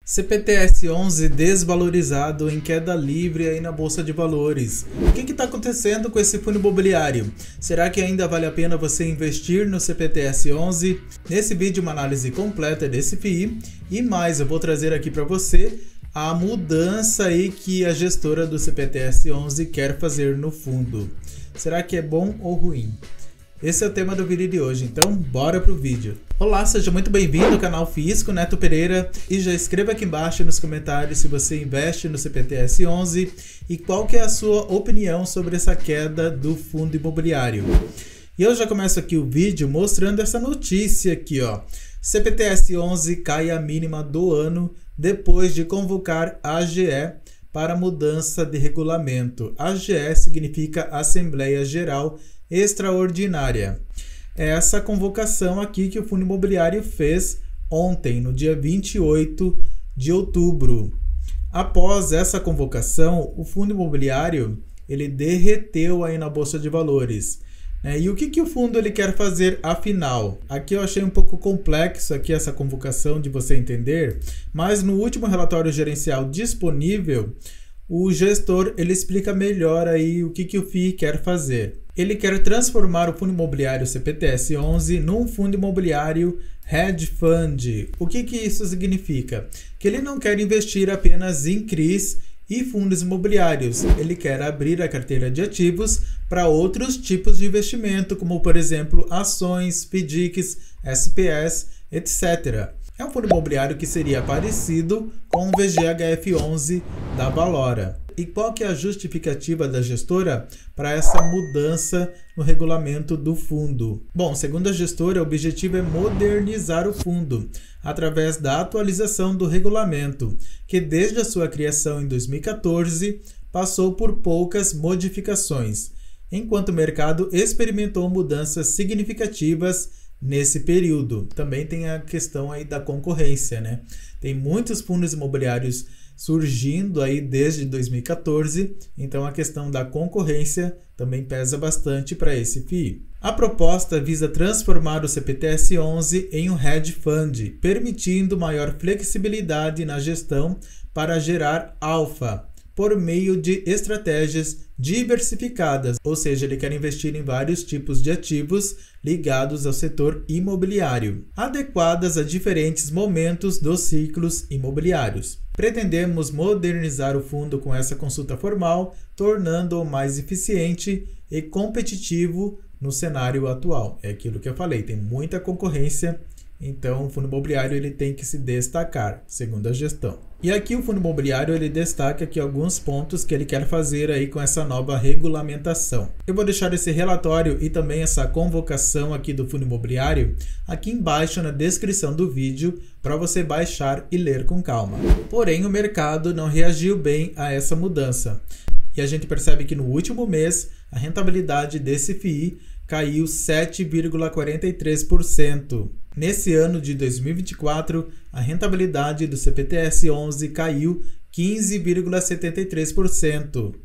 CPTS11 desvalorizado em queda livre aí na Bolsa de Valores. O que está acontecendo com esse fundo imobiliário? Será que ainda vale a pena você investir no CPTS11? Nesse vídeo uma análise completa desse FII e mais, eu vou trazer aqui para você a mudança aí que a gestora do CPTS11 quer fazer no fundo. Será que é bom ou ruim? Esse é o tema do vídeo de hoje, então bora pro vídeo. Olá, seja muito bem-vindo ao canal FIIs com Neto Pereira e já escreva aqui embaixo nos comentários se você investe no CPTS11 e qual que é a sua opinião sobre essa queda do fundo imobiliário. E eu já começo aqui o vídeo mostrando essa notícia aqui, ó. CPTS11 cai a mínima do ano depois de convocar a AGE para mudança de regulamento. AGE significa Assembleia Geral Extraordinária. É essa convocação aqui que o fundo imobiliário fez ontem, no dia 28 de outubro. Após essa convocação, o fundo imobiliário ele derreteu aí na Bolsa de Valores. E o que o fundo ele quer fazer afinal? Aqui eu achei um pouco complexo aqui essa convocação de você entender, mas no último relatório gerencial disponível, o gestor ele explica melhor aí o que o FII quer fazer. Ele quer transformar o fundo imobiliário CPTS11 num fundo imobiliário hedge fund. O que isso significa? Que ele não quer investir apenas em CRIs e fundos imobiliários. Ele quer abrir a carteira de ativos para outros tipos de investimento, como por exemplo ações, FDICs, SPS, etc. É um fundo imobiliário que seria parecido com o VGHF11 da Valora. E qual que é a justificativa da gestora para essa mudança no regulamento do fundo? Bom, segundo a gestora, o objetivo é modernizar o fundo através da atualização do regulamento, que desde a sua criação em 2014 passou por poucas modificações, enquanto o mercado experimentou mudanças significativas nesse período. Também tem a questão aí da concorrência, né? Tem muitos fundos imobiliários surgindo aí desde 2014, então a questão da concorrência também pesa bastante para esse FII. A proposta visa transformar o CPTS11 em um hedge fund, permitindo maior flexibilidade na gestão para gerar alfa, por meio de estratégias diversificadas, ou seja, ele quer investir em vários tipos de ativos ligados ao setor imobiliário, adequadas a diferentes momentos dos ciclos imobiliários. Pretendemos modernizar o fundo com essa consulta formal, tornando-o mais eficiente e competitivo no cenário atual. É aquilo que eu falei, tem muita concorrência, então o fundo imobiliário ele tem que se destacar, segundo a gestão. E aqui o fundo imobiliário ele destaca aqui alguns pontos que ele quer fazer aí com essa nova regulamentação. Eu vou deixar esse relatório e também essa convocação aqui do fundo imobiliário aqui embaixo na descrição do vídeo para você baixar e ler com calma. Porém, o mercado não reagiu bem a essa mudança. E a gente percebe que no último mês a rentabilidade desse FII caiu 7,43%. Nesse ano de 2024, a rentabilidade do CPTS11 caiu 15,73%.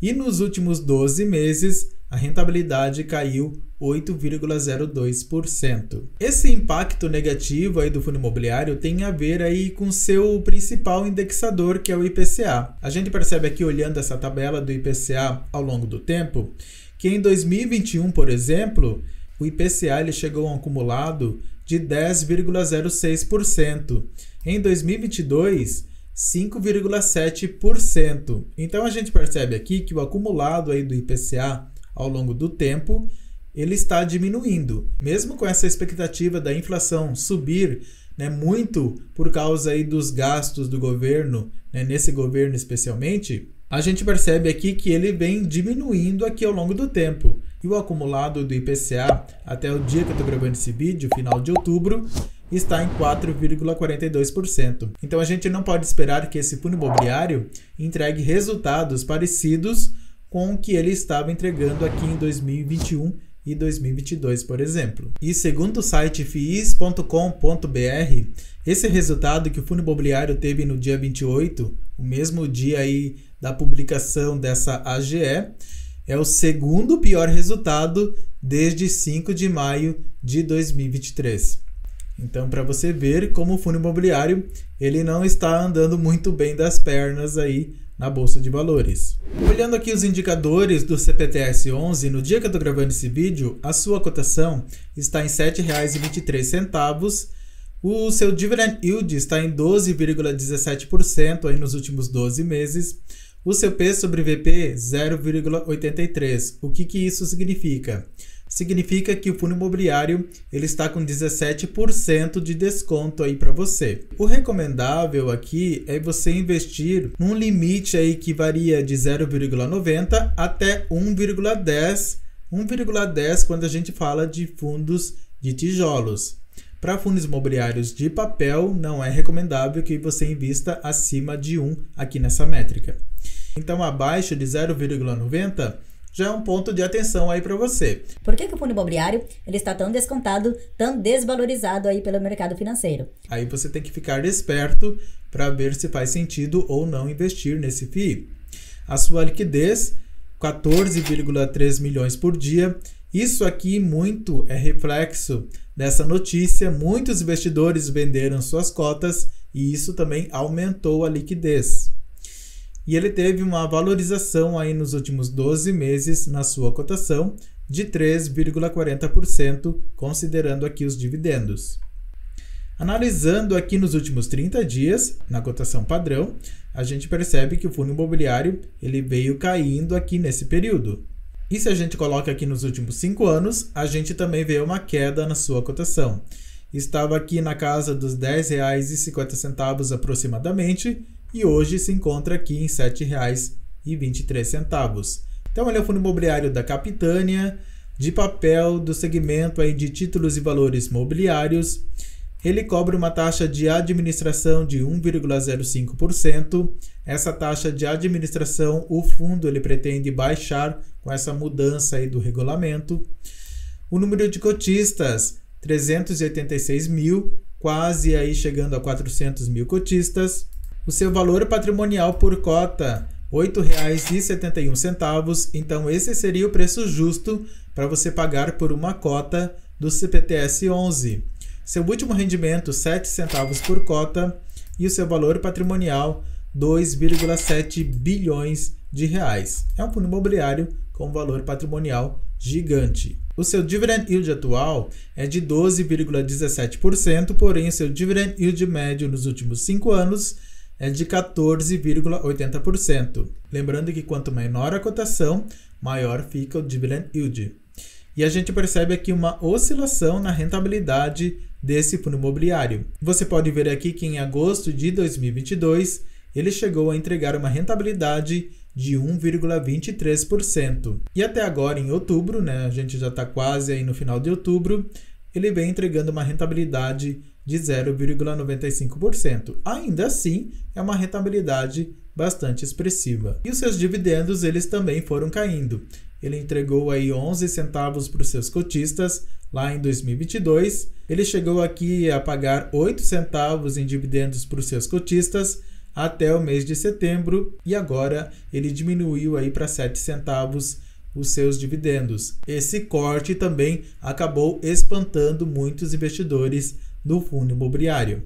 E nos últimos 12 meses, a rentabilidade caiu 8,02%. Esse impacto negativo aí do fundo imobiliário tem a ver aí com seu principal indexador, que é o IPCA. A gente percebe aqui, olhando essa tabela do IPCA ao longo do tempo, que em 2021, por exemplo, o IPCA ele chegou a um acumulado de 10,06%. Em 2022, 5,7%. Então a gente percebe aqui que o acumulado aí do IPCA ao longo do tempo ele está diminuindo. Mesmo com essa expectativa da inflação subir, né, muito por causa aí dos gastos do governo, né, nesse governo especialmente, a gente percebe aqui que ele vem diminuindo aqui ao longo do tempo. E o acumulado do IPCA até o dia que eu estou gravando esse vídeo, final de outubro, está em 4,42%. Então a gente não pode esperar que esse fundo imobiliário entregue resultados parecidos com o que ele estava entregando aqui em 2021 e 2022, por exemplo. E segundo o site fiis.com.br, esse resultado que o fundo imobiliário teve no dia 28, o mesmo dia aí da publicação dessa AGE, é o segundo pior resultado desde 5 de maio de 2023. Então, para você ver como o fundo imobiliário ele não está andando muito bem das pernas aí na Bolsa de Valores. Olhando aqui os indicadores do CPTS11, no dia que eu estou gravando esse vídeo, a sua cotação está em R$ 7,23. O seu dividend yield está em 12,17% aí nos últimos 12 meses. O seu P sobre VP 0,83. O que isso significa? Significa que o fundo imobiliário ele está com 17% de desconto aí para você. O recomendável aqui é você investir num limite aí que varia de 0,90 até 1,10. 1,10 quando a gente fala de fundos de tijolos. Para fundos imobiliários de papel, não é recomendável que você invista acima de 1 aqui nessa métrica. Então, abaixo de 0,90 já é um ponto de atenção aí para você. Por que o fundo imobiliário ele está tão descontado, tão desvalorizado aí pelo mercado financeiro? Aí você tem que ficar esperto para ver se faz sentido ou não investir nesse FII. A sua liquidez, 14,3 milhões por dia. Isso aqui muito é reflexo dessa notícia. Muitos investidores venderam suas cotas e isso também aumentou a liquidez. E ele teve uma valorização aí nos últimos 12 meses na sua cotação de 3,40%, considerando aqui os dividendos. Analisando aqui nos últimos 30 dias, na cotação padrão, a gente percebe que o fundo imobiliário ele veio caindo aqui nesse período. E se a gente coloca aqui nos últimos 5 anos, a gente também vê uma queda na sua cotação. Estava aqui na casa dos R$ 10,50 aproximadamente, e hoje se encontra aqui em R$ 7,23. Então ele é o fundo imobiliário da Capitânia, de papel, do segmento aí de títulos e valores mobiliários. Ele cobra uma taxa de administração de 1,05%. Essa taxa de administração, o fundo ele pretende baixar com essa mudança aí do regulamento. O número de cotistas, 386 mil, quase aí chegando a 400 mil cotistas. O seu valor patrimonial por cota, R$ 8,71. Então, esse seria o preço justo para você pagar por uma cota do CPTS11. Seu último rendimento, 7 centavos por cota. E o seu valor patrimonial, 2,7 bilhões de reais. É um fundo imobiliário com valor patrimonial gigante. O seu dividend yield atual é de 12,17%, porém o seu dividend yield médio nos últimos 5 anos é de 14,80%. Lembrando que quanto menor a cotação, maior fica o dividend yield. E a gente percebe aqui uma oscilação na rentabilidade desse fundo imobiliário. Você pode ver aqui que em agosto de 2022, ele chegou a entregar uma rentabilidade de 1,23%. E até agora, em outubro, a gente já está quase aí no final de outubro, ele vem entregando uma rentabilidade de 0,95%. Ainda assim, é uma rentabilidade bastante expressiva. E os seus dividendos, eles também foram caindo. Ele entregou aí 11 centavos para os seus cotistas lá em 2022. Ele chegou aqui a pagar 8 centavos em dividendos para os seus cotistas até o mês de setembro e agora ele diminuiu aí para 7 centavos os seus dividendos. Esse corte também acabou espantando muitos investidores do fundo imobiliário.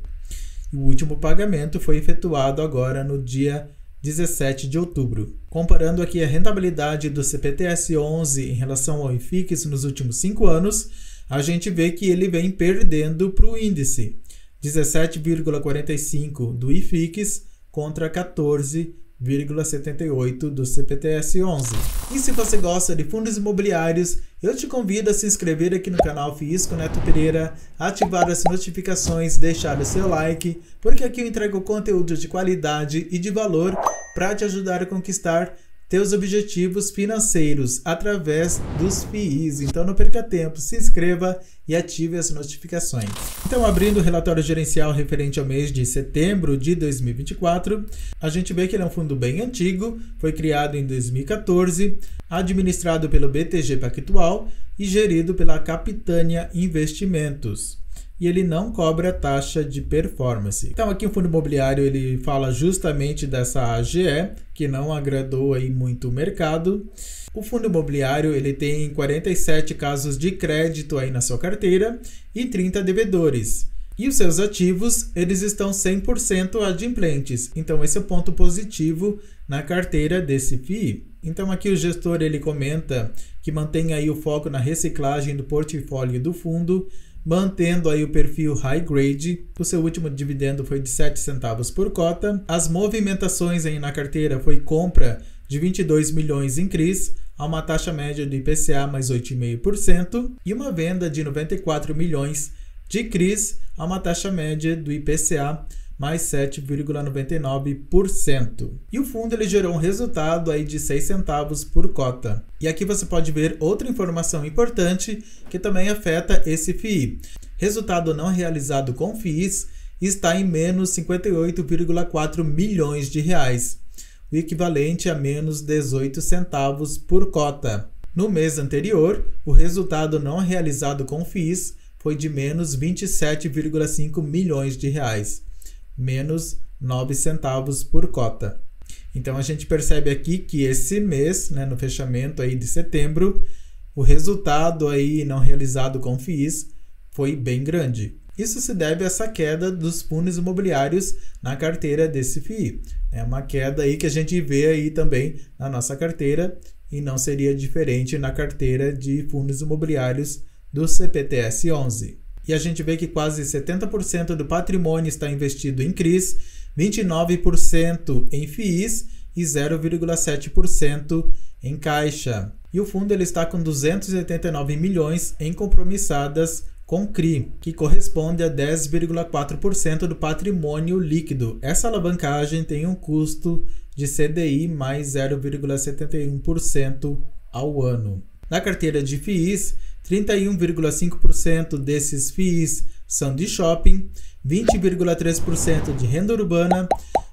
O último pagamento foi efetuado agora no dia 17 de outubro. Comparando aqui a rentabilidade do CPTS11 em relação ao IFIX nos últimos 5 anos, a gente vê que ele vem perdendo para o índice. 17,45 do IFIX contra 14,78 do CPTS11. E se você gosta de fundos imobiliários, eu te convido a se inscrever aqui no canal FIIs com Neto Pereira, ativar as notificações, deixar o seu like, porque aqui eu entrego conteúdo de qualidade e de valor para te ajudar a conquistar teus objetivos financeiros através dos FIIs. Então não perca tempo, se inscreva e ative as notificações. Então, abrindo o relatório gerencial referente ao mês de setembro de 2024, a gente vê que ele é um fundo bem antigo, foi criado em 2014, administrado pelo BTG Pactual e gerido pela Capitânia Investimentos. E ele não cobra taxa de performance. Então aqui o fundo imobiliário ele fala justamente dessa AGE, que não agradou aí muito o mercado. O fundo imobiliário ele tem 47 casos de crédito aí na sua carteira e 30 devedores. E os seus ativos, eles estão 100% adimplentes. Então esse é o ponto positivo na carteira desse FII. Então aqui o gestor ele comenta que mantém aí o foco na reciclagem do portfólio do fundo, mantendo aí o perfil high grade. O seu último dividendo foi de 7 centavos por cota. As movimentações aí na carteira foi compra de 22 milhões em CRIs, a uma taxa média do IPCA mais 8,5% e uma venda de 94 milhões de CRIs a uma taxa média do IPCA mais 7,99%. E o fundo ele gerou um resultado aí de 6 centavos por cota. E aqui você pode ver outra informação importante que também afeta esse FII. Resultado não realizado com FIIs está em menos 58,4 milhões de reais, o equivalente a menos 18 centavos por cota. No mês anterior, o resultado não realizado com FIIs foi de menos 27,5 milhões de reais, menos 9 centavos por cota. Então a gente percebe aqui que esse mês, no fechamento aí de setembro, o resultado aí não realizado com FIIs foi bem grande. Isso se deve a essa queda dos fundos imobiliários na carteira desse FII. É uma queda aí que a gente vê aí também na nossa carteira e não seria diferente na carteira de fundos imobiliários do CPTS-11. E a gente vê que quase 70% do patrimônio está investido em CRIs, 29% em FIIs e 0,7% em caixa. E o fundo ele está com 289 milhões em compromissadas com CRI, que corresponde a 10,4% do patrimônio líquido. Essa alavancagem tem um custo de CDI mais 0,71% ao ano. Na carteira de FIIs, 31,5% desses FIIs são de shopping, 20,3% de renda urbana,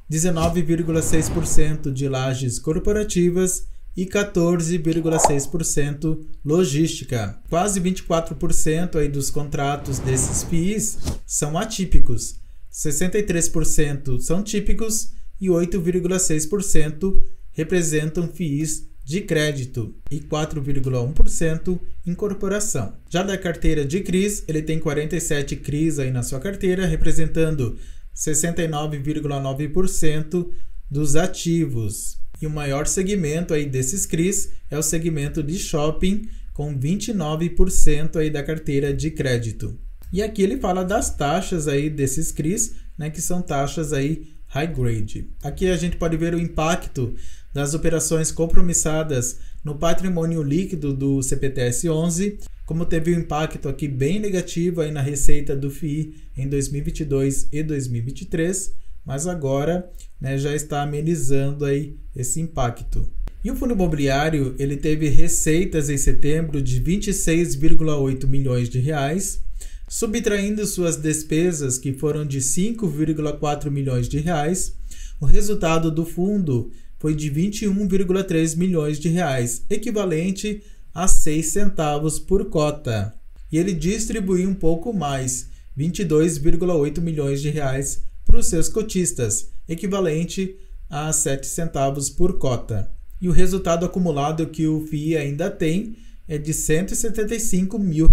19,6% de lajes corporativas e 14,6% logística. Quase 24% aí dos contratos desses FIIs são atípicos, 63% são típicos e 8,6% representam FIIs de crédito e 4,1% incorporação. Já da carteira de CRIs, ele tem 47 CRIs aí na sua carteira, representando 69,9% dos ativos. E o maior segmento aí desses CRIs é o segmento de shopping, com 29% aí da carteira de crédito. E aqui ele fala das taxas aí desses CRIs, que são taxas aí high grade. Aqui a gente pode ver o impacto das operações compromissadas no patrimônio líquido do CPTS-11, como teve um impacto aqui bem negativo aí na receita do FII em 2022 e 2023, mas agora já está amenizando aí esse impacto. E o fundo imobiliário ele teve receitas em setembro de 26,8 milhões de reais, subtraindo suas despesas que foram de 5,4 milhões de reais. O resultado do fundo foi de 21,3 milhões de reais, equivalente a 6 centavos por cota. E ele distribuiu um pouco mais, 22,8 milhões de reais para os seus cotistas, equivalente a 7 centavos por cota. E o resultado acumulado que o FII ainda tem é de R$ 175 mil,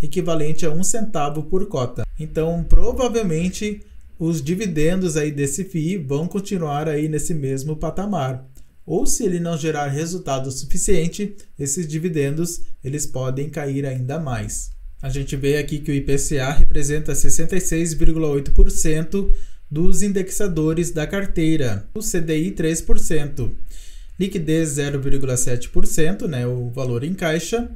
equivalente a 1 centavo por cota. Então, provavelmente, os dividendos aí desse FII vão continuar aí nesse mesmo patamar. Ou se ele não gerar resultado suficiente, esses dividendos eles podem cair ainda mais. A gente vê aqui que o IPCA representa 66,8% dos indexadores da carteira, o CDI 3%, liquidez 0,7%, o valor em caixa,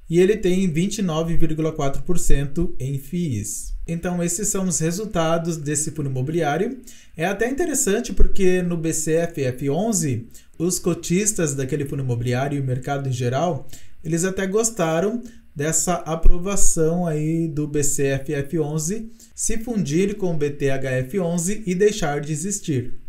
e ele tem 29,4% em FIIs. Então esses são os resultados desse fundo imobiliário. É até interessante porque no BCF-F11, os cotistas daquele fundo imobiliário e o mercado em geral, eles até gostaram dessa aprovação aí do BCF-F11 se fundir com o BTHF11 e deixar de existir,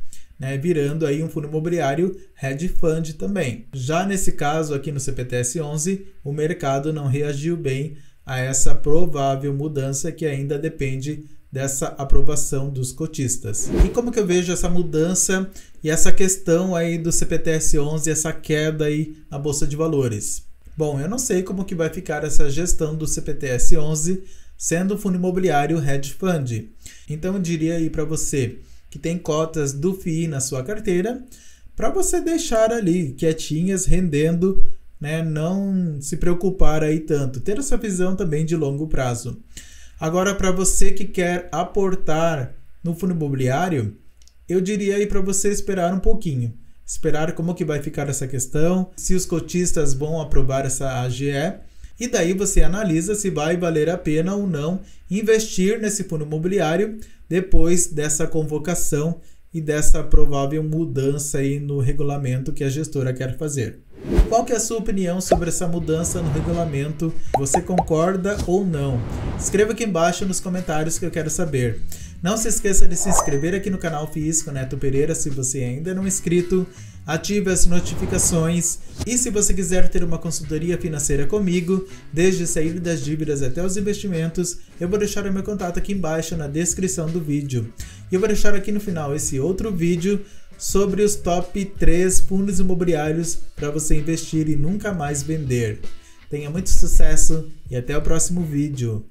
virando aí um fundo imobiliário hedge fund também. Já nesse caso aqui no CPTS-11, o mercado não reagiu bem a essa provável mudança que ainda depende dessa aprovação dos cotistas. E como que eu vejo essa mudança e essa questão aí do CPTS-11, essa queda aí na Bolsa de Valores? Bom, eu não sei como que vai ficar essa gestão do CPTS-11 sendo o fundo imobiliário hedge fund. Então eu diria aí para você que tem cotas do FII na sua carteira, para você deixar ali quietinhas, rendendo, né? Não se preocupar aí tanto, ter essa visão também de longo prazo. Agora, para você que quer aportar no fundo imobiliário, eu diria aí para você esperar um pouquinho, esperar como que vai ficar essa questão, se os cotistas vão aprovar essa AGE, e daí você analisa se vai valer a pena ou não investir nesse fundo imobiliário depois dessa convocação e dessa provável mudança aí no regulamento que a gestora quer fazer. Qual que é a sua opinião sobre essa mudança no regulamento? Você concorda ou não? Escreva aqui embaixo nos comentários que eu quero saber. Não se esqueça de se inscrever aqui no canal FIIs com Neto Pereira se você ainda não é inscrito. Ative as notificações e se você quiser ter uma consultoria financeira comigo, desde sair das dívidas até os investimentos, eu vou deixar o meu contato aqui embaixo na descrição do vídeo. E eu vou deixar aqui no final esse outro vídeo sobre os top 3 fundos imobiliários para você investir e nunca mais vender. Tenha muito sucesso e até o próximo vídeo.